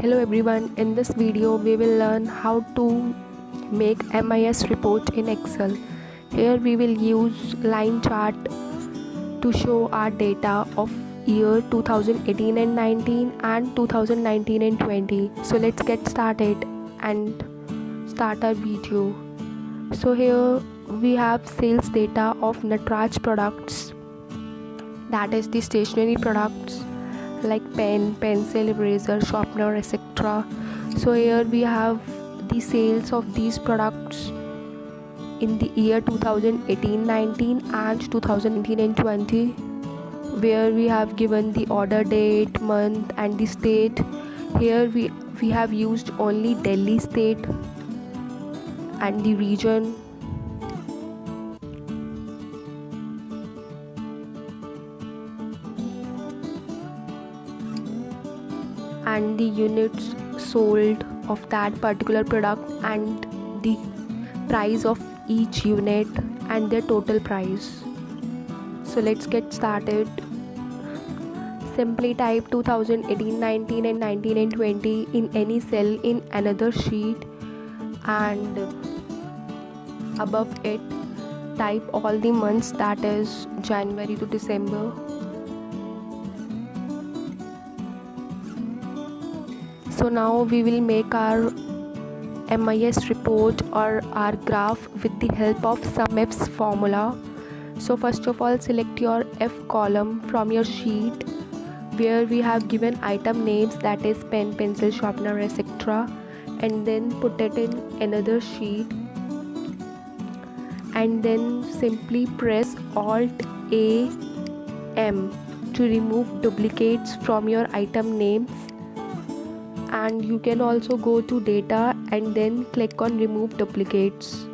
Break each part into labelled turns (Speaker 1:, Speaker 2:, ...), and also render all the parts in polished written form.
Speaker 1: Hello everyone, in this video we will learn how to make MIS report in Excel. Here we will use line chart to show our data of year 2018 and 19 and 2019 and 20. So let's get started and start our video. So here we have sales data of Natraj products, that is the stationery products like pen, pencil, eraser, sharpener, etc. So here we have the sales of these products in the year 2018-19 and 2019-20, where we have given the order date, month and the state. Here we have used only Delhi state and the region. And the units sold of that particular product and the price of each unit and their total price. So let's get started. Simply type 2018, 19 and 19 and 20 in any cell in another sheet, and above it type all the months, that is January to December. So now we will make our MIS report or our graph with the help of SUMIFS formula. So first of all, select your F column from your sheet where we have given item names, that is pen, pencil, sharpener, etc. and then put it in another sheet, and then simply press Alt A M to remove duplicates from your item names. And you can also go to data and then click on remove duplicates.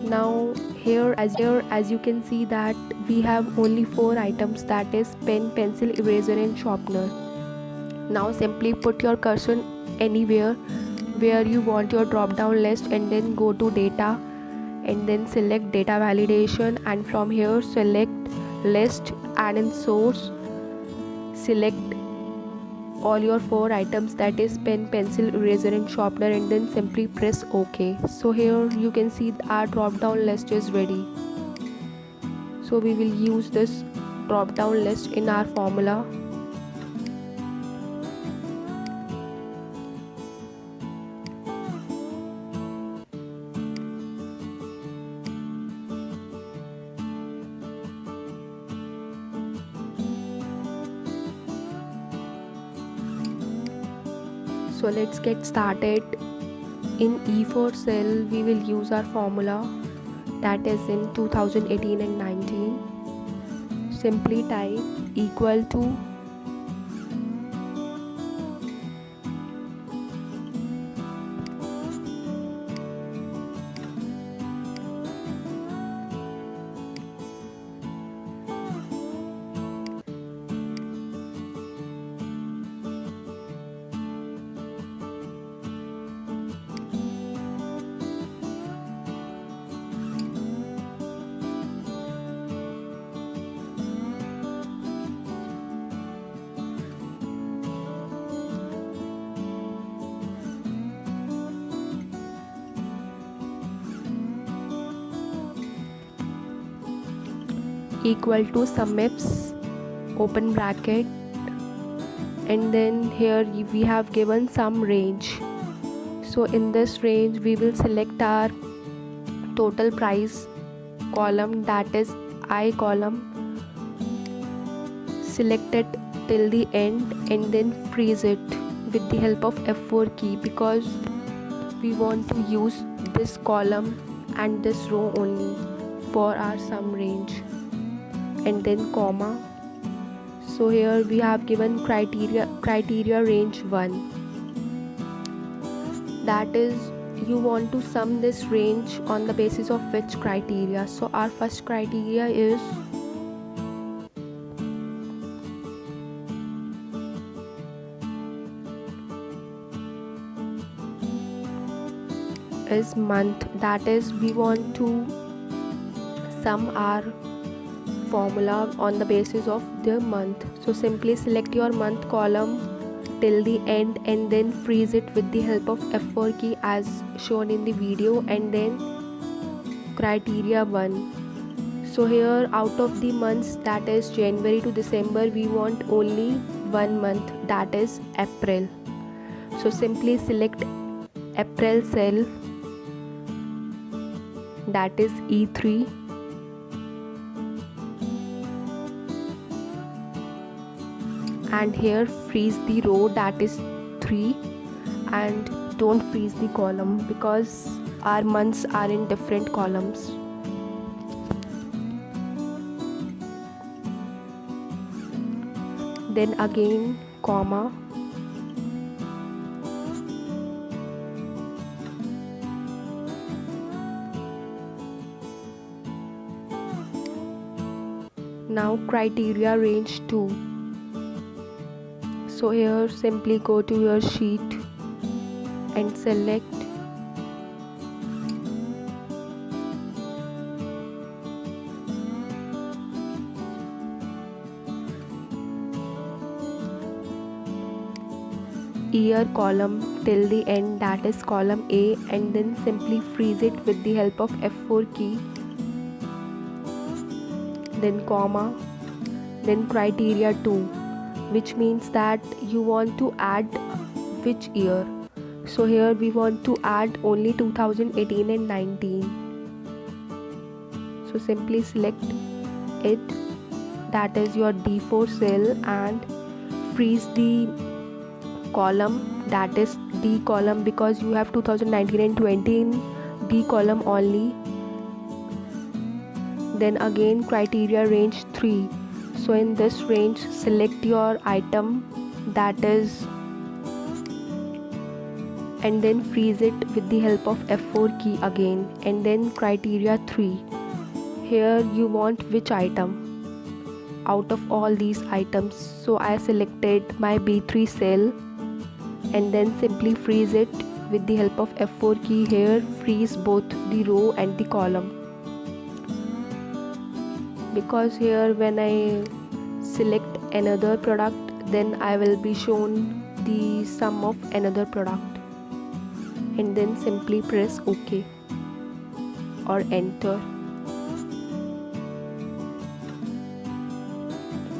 Speaker 1: Now here as you can see that we have only 4 items, that is pen, pencil, eraser and sharpener. Now simply put your cursor anywhere where you want your drop down list and then go to data and then select data validation, and from here select list, and in source select all your 4 items, that is pen, pencil, eraser and sharpener, and then simply press OK. So here you can see our drop down list is ready. So we will use this drop down list in our formula. So let's get started. In E4 cell we will use our formula, that is in 2018 and 19. Simply type equal to equal to SUMIFS open bracket, and then here we have given some range. So in this range we will select our total price column, that is I column, select it till the end and then freeze it with the help of F4 key, because we want to use this column and this row only for our sum range, and then comma. So here we have given criteria range 1, that is you want to sum this range on the basis of which criteria. So our first criteria is month, that is we want to sum our formula on the basis of the month. So simply select your month column till the end and then freeze it with the help of F4 key as shown in the video, and then criteria 1. So here out of the months, that is January to December, we want only one month, that is April. So simply select April cell, that is E3, and here freeze the row, that is 3, and don't freeze the column because our months are in different columns. Then again comma, now criteria range 2. So here simply go to your sheet and select year column till the end, that is column A, and then simply freeze it with the help of F4 key, then comma, then criteria 2, which means that you want to add which year. So here we want to add only 2018 and 19. So simply select it, that is your D4 cell, and freeze the column, that is D column, because you have 2019 and 20 in D column only. Then again criteria range 3. So in this range select your item, that is, and then freeze it with the help of F4 key again, and then criteria 3. Here you want which item out of all these items. So I selected my B3 cell and then simply freeze it with the help of F4 key. Here freeze both the row and the column, because here when I select another product, then I will be shown the sum of another product, and then simply press OK or enter,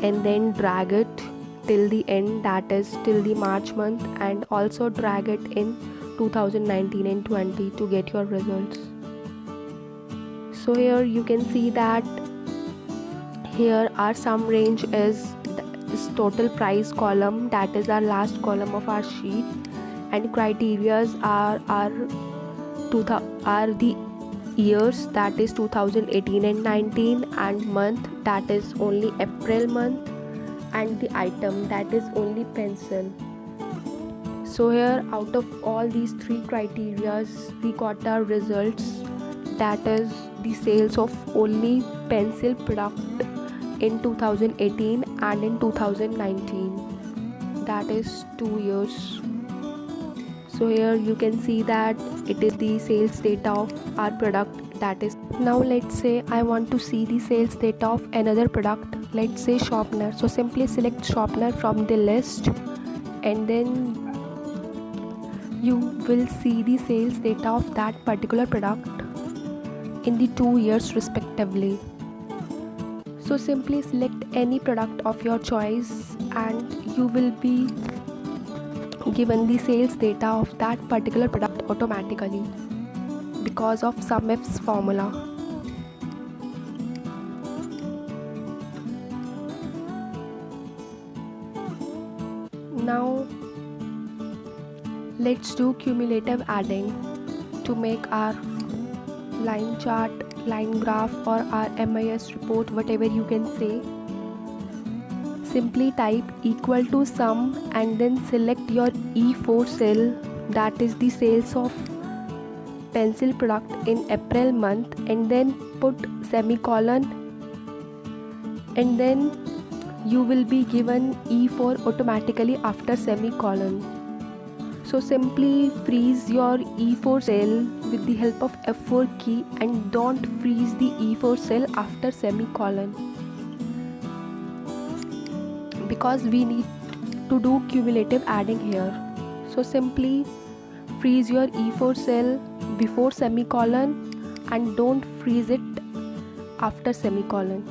Speaker 1: and then drag it till the end, that is till the March month, and also drag it in 2019 and 20 to get your results. So here you can see that here our sum range is total price column, that is our last column of our sheet, and criterias are the years, that is 2018 and 19, and month, that is only April month, and the item, that is only pencil. So here out of all these 3 criterias we got our results, that is the sales of only pencil product in 2018 and in 2019, that is 2 years. So here you can see that it is the sales data of our product, that is. Now let's say I want to see the sales data of another product, let's say sharpener. So simply select sharpener from the list, and then you will see the sales data of that particular product in the 2 years respectively. So simply select any product of your choice and you will be given the sales data of that particular product automatically because of SUMIFS formula. Now let's do cumulative adding to make our line chart, line graph, or our MIS report, whatever you can say. Simply type equal to sum and then select your E4 cell, that is the sales of pencil product in April month, and then put semicolon, and then you will be given E4 automatically after semicolon. So simply freeze your E4 cell with the help of F4 key and don't freeze the E4 cell after semicolon, because we need to do cumulative adding here. So simply freeze your E4 cell before semicolon and don't freeze it after semicolon.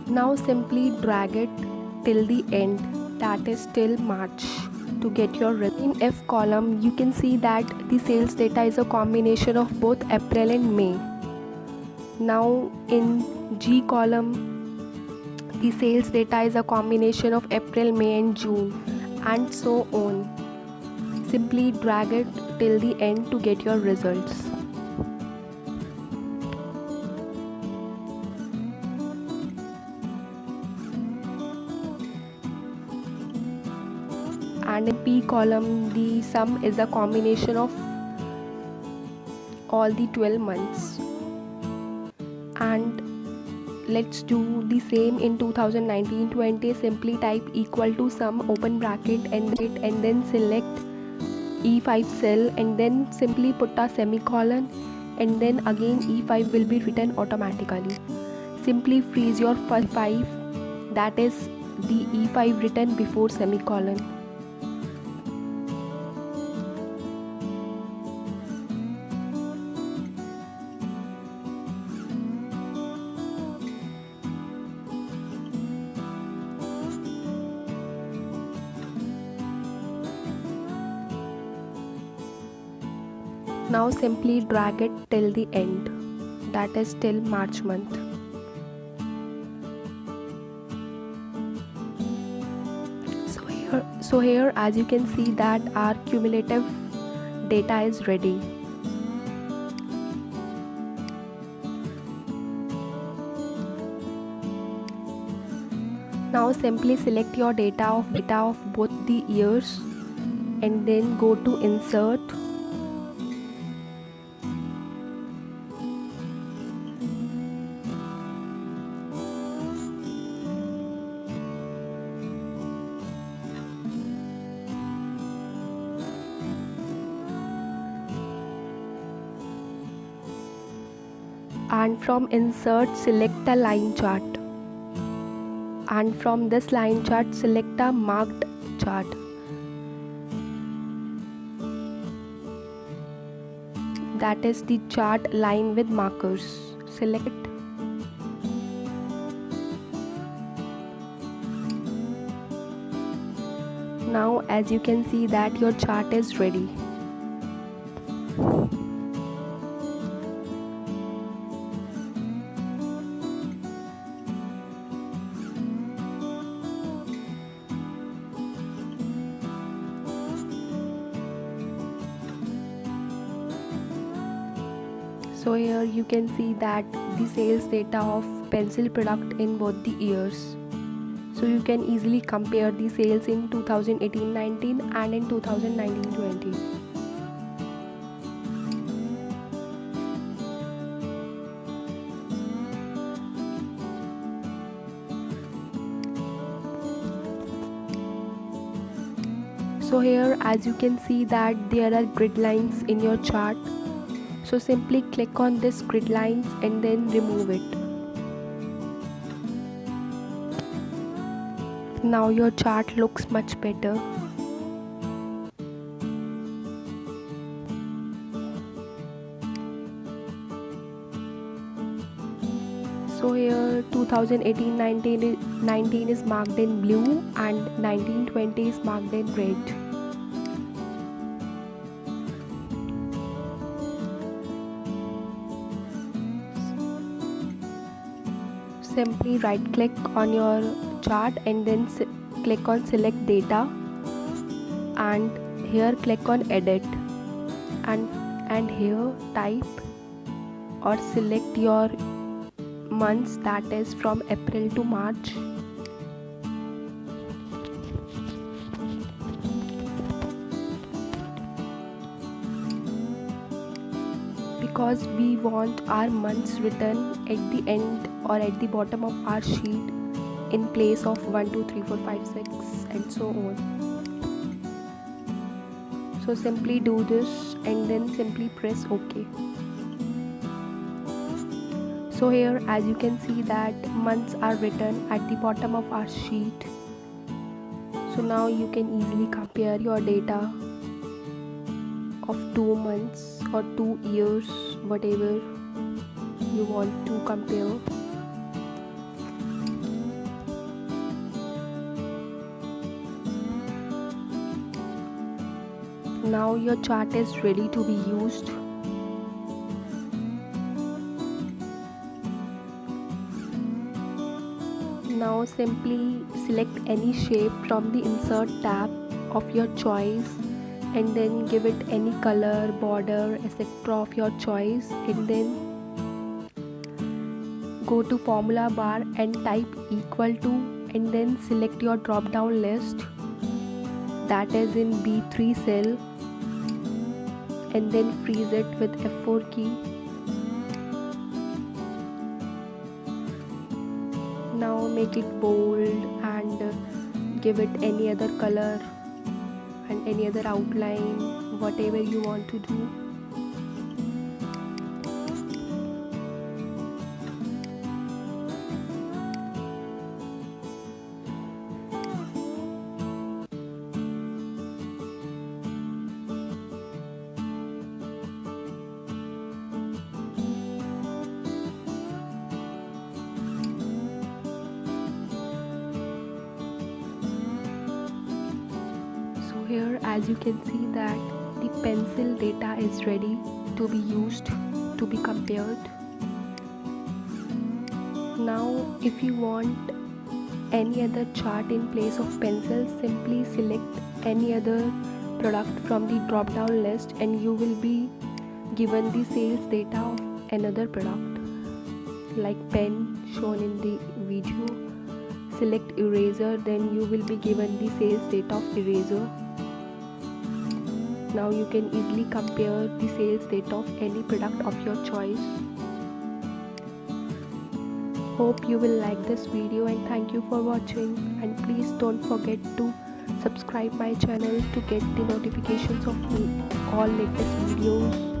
Speaker 1: Now simply drag it till the end, that is till March, to get your result. In F column you can see that the sales data is a combination of both April and May. Now in G column the sales data is a combination of April, May and June, and so on. Simply drag it till the end to get your results. And in P column the sum is a combination of all the 12 months. And let's do the same in 2019-20. Simply type equal to sum open bracket and then select E5 cell and then simply put a semicolon, and then again E5 will be written automatically. Simply freeze your first 5, that is the E5 written before semicolon. Now simply drag it till the end, that is till March month. So here as you can see that our cumulative data is ready. Now simply select your data of both the years and then go to insert, and from insert select a line chart, and from this line chart select a marked chart. That is the chart line with markers. Select it. Now as you can see that your chart is ready. So here you can see that the sales data of pencil product in both the years. So you can easily compare the sales in 2018-19 and in 2019-20. So here as you can see that there are grid lines in your chart. So simply click on this grid lines and then remove it. Now your chart looks much better. So here 2018-19 is marked in blue and 19-20 is marked in red. Simply right click on your chart and then click on select data, and here click on edit, and here type or select your months, that is from April to March. Because we want our months written at the end or at the bottom of our sheet in place of 1 2 3 4 5 6 and so on. So simply do this and then simply press OK. So here, as you can see that months are written at the bottom of our sheet. So now you can easily compare your data of 2 months or 2 years, whatever you want to compare. Now your chart is ready to be used. Now simply select any shape from the insert tab of your choice and then give it any color, border, etc. of your choice, and then go to formula bar and type equal to and then select your drop down list, that is in B3 cell, and then freeze it with F4 key. Now make it bold and give it any other color and any other outline, whatever you want to do. Here, as you can see that the pencil data is ready to be used, to be compared. Now if you want any other chart in place of pencil, simply select any other product from the drop down list and you will be given the sales data of another product, like pen shown in the video. Select eraser, then you will be given the sales data of eraser. Now you can easily compare the sales data of any product of your choice. Hope you will like this video and thank you for watching, and please don't forget to subscribe my channel to get the notifications of all latest videos.